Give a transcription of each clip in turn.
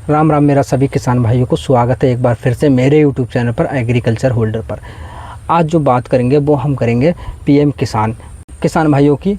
राम राम मेरा सभी किसान भाइयों को स्वागत है एक बार फिर से मेरे YouTube चैनल पर एग्रीकल्चर होल्डर पर। आज जो बात करेंगे वो हम करेंगे पीएम किसान भाइयों की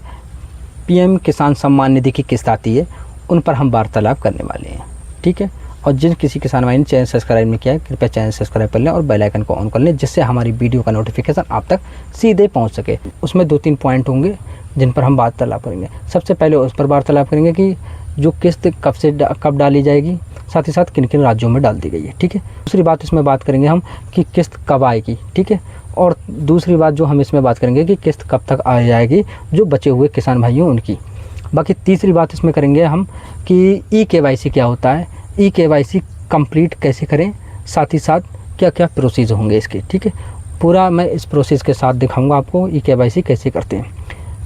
पीएम किसान सम्मान निधि की किस्त आती है, उन पर हम वार्तालाप करने वाले हैं। ठीक है, और जिन किसी किसान भाई ने चैनल सब्सक्राइब नहीं किया है कृपया चैनल सब्सक्राइब कर लें और बेल आइकन को ऑन कर लें, जिससे हमारी वीडियो का नोटिफिकेशन आप तक सीधे पहुंच सके। उसमें 2-3 पॉइंट होंगे जिन पर हम वार्तालाप करेंगे। सबसे पहले उस पर वार्तालाप करेंगे कि जो किस्त कब डाली जाएगी, साथ ही साथ किन किन राज्यों में डाल दी गई है। ठीक है, दूसरी बात इसमें बात करेंगे हम कि किस्त कब आएगी। ठीक है, और दूसरी बात जो हम इसमें बात करेंगे कि किस्त कब तक आ जाएगी जो बचे हुए किसान भाइयों उनकी। बाकी तीसरी बात इसमें करेंगे हम कि ई-KYC क्या होता है, ई-KYC कंप्लीट कैसे करें, साथ ही साथ क्या क्या प्रोसेस होंगे इसके। ठीक है, पूरा मैं इस प्रोसेस के साथ दिखाऊंगा आपको ई-KYC कैसे करते हैं।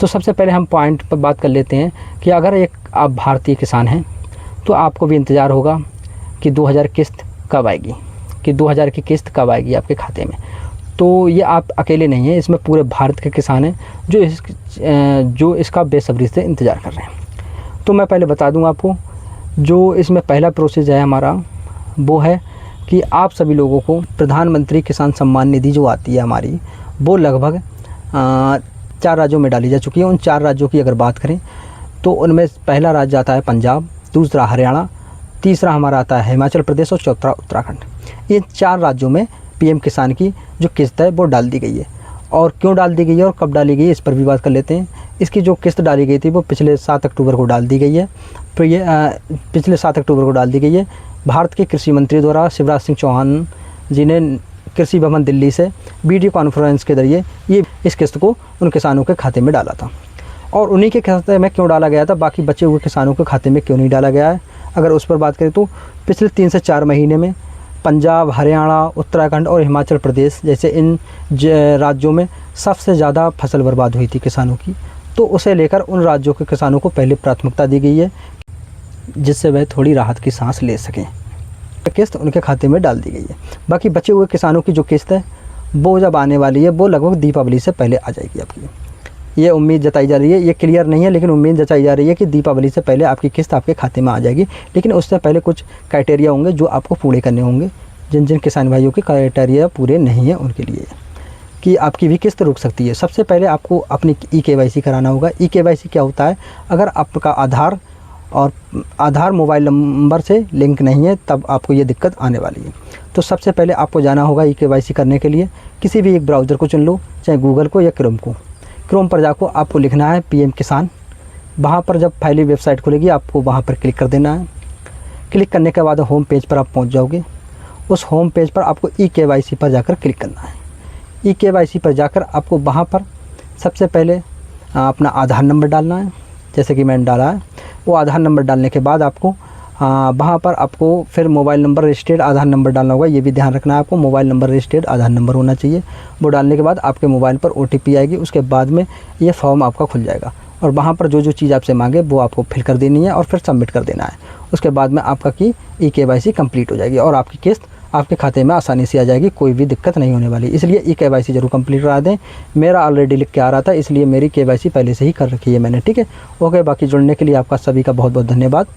तो सबसे पहले हम पॉइंट पर बात कर लेते हैं कि अगर आप भारतीय किसान हैं तो आपको भी इंतज़ार होगा कि 2000 किस्त कब आएगी, कि 2000 की किस्त कब आएगी आपके खाते में। तो ये आप अकेले नहीं हैं, इसमें पूरे भारत के किसान हैं जो इसका बेसब्री से इंतज़ार कर रहे हैं। तो मैं पहले बता दूं आपको, जो इसमें पहला प्रोसेस है हमारा वो है कि आप सभी लोगों को प्रधानमंत्री किसान सम्मान निधि जो आती है हमारी, वो लगभग 4 राज्यों में डाली जा चुकी है। उन 4 राज्यों की अगर बात करें तो उनमें पहला राज्य आता है पंजाब, दूसरा हरियाणा, तीसरा हमारा आता है हिमाचल प्रदेश और चौथा उत्तराखंड। ये 4 राज्यों में पीएम किसान की जो किस्त है वो डाल दी गई है। और क्यों डाल दी गई है और कब डाली गई है इस पर भी बात कर लेते हैं। इसकी जो किस्त डाली गई थी वो पिछले 7 अक्टूबर को डाल दी गई है। तो ये पिछले 7 अक्टूबर को डाल दी गई है। भारत के कृषि मंत्री द्वारा शिवराज सिंह चौहान जी ने कृषि भवन दिल्ली से वीडियो कॉन्फ्रेंस के जरिए ये इस किस्त को उन किसानों के खाते में डाला था। और उन्हीं के खाते में क्यों डाला गया था, बाकी बचे हुए किसानों के खाते में क्यों नहीं डाला गया है, अगर उस पर बात करें तो पिछले 3 से 4 महीने में पंजाब, हरियाणा, उत्तराखंड और हिमाचल प्रदेश जैसे इन राज्यों में सबसे ज़्यादा फसल बर्बाद हुई थी किसानों की। तो उसे लेकर उन राज्यों के किसानों को पहले प्राथमिकता दी गई है, जिससे वह थोड़ी राहत की सांस ले सकें। किस्त उनके खाते में डाल दी गई है। बाकी बचे हुए किसानों की जो किस्त है वो जब आने वाली है वो लगभग दीपावली से पहले आ जाएगी आपकी। ये उम्मीद जताई जा रही है, ये क्लियर नहीं है लेकिन उम्मीद जताई जा रही है कि दीपावली से पहले आपकी किस्त आपके खाते में आ जाएगी। लेकिन उससे पहले कुछ क्राइटेरिया होंगे जो आपको पूरे करने होंगे। जिन जिन किसान भाइयों के क्राइटेरिया पूरे नहीं है उनके लिए कि आपकी भी किस्त रुक सकती है। सबसे पहले आपको अपनी ई-KYC कराना होगा। ई-KYC क्या होता है, अगर आपका आधार मोबाइल नंबर से लिंक नहीं है तब आपको ये दिक्कत आने वाली है। तो सबसे पहले आपको जाना होगा ई-KYC करने के लिए, किसी भी एक ब्राउज़र को चुन लो, चाहे गूगल को या क्रोम को। क्रोम पर जाकर आपको लिखना है पीएम किसान। वहाँ पर जब फाइली वेबसाइट खुलेगी आपको वहाँ पर क्लिक कर देना है। क्लिक करने के बाद होम पेज पर आप पहुँच जाओगे। उस होम पेज पर आपको ई-KYC पर जाकर क्लिक करना है। ई-KYC पर जाकर आपको वहाँ पर सबसे पहले अपना आधार नंबर डालना है, जैसे कि मैंने डाला है। वो आधार नंबर डालने के बाद आपको वहाँ पर आपको फिर मोबाइल नंबर रजिस्टर्ड आधार नंबर डालना होगा। ये भी ध्यान रखना है आपको, मोबाइल नंबर रजिस्टर्ड आधार नंबर होना चाहिए। वो डालने के बाद आपके मोबाइल पर OTP आएगी। उसके बाद में ये फॉर्म आपका खुल जाएगा और वहाँ पर जो जो चीज़ आपसे मांगे वो आपको फिल कर देनी है और फिर सबमिट कर देना है। उसके बाद में आपका की ई-KYC कंप्लीट हो जाएगी और आपकी किस्त आपके खाते में आसानी से आ जाएगी, कोई भी दिक्कत नहीं होने वाली। इसलिए ई-KYC जरूर कंप्लीट करा दें। मेरा ऑलरेडी लिख के आ रहा था, इसलिए मेरी KYC पहले से ही कर रखी है मैंने। ठीक है, ओके। बाकी जुड़ने के लिए आपका सभी का बहुत बहुत धन्यवाद।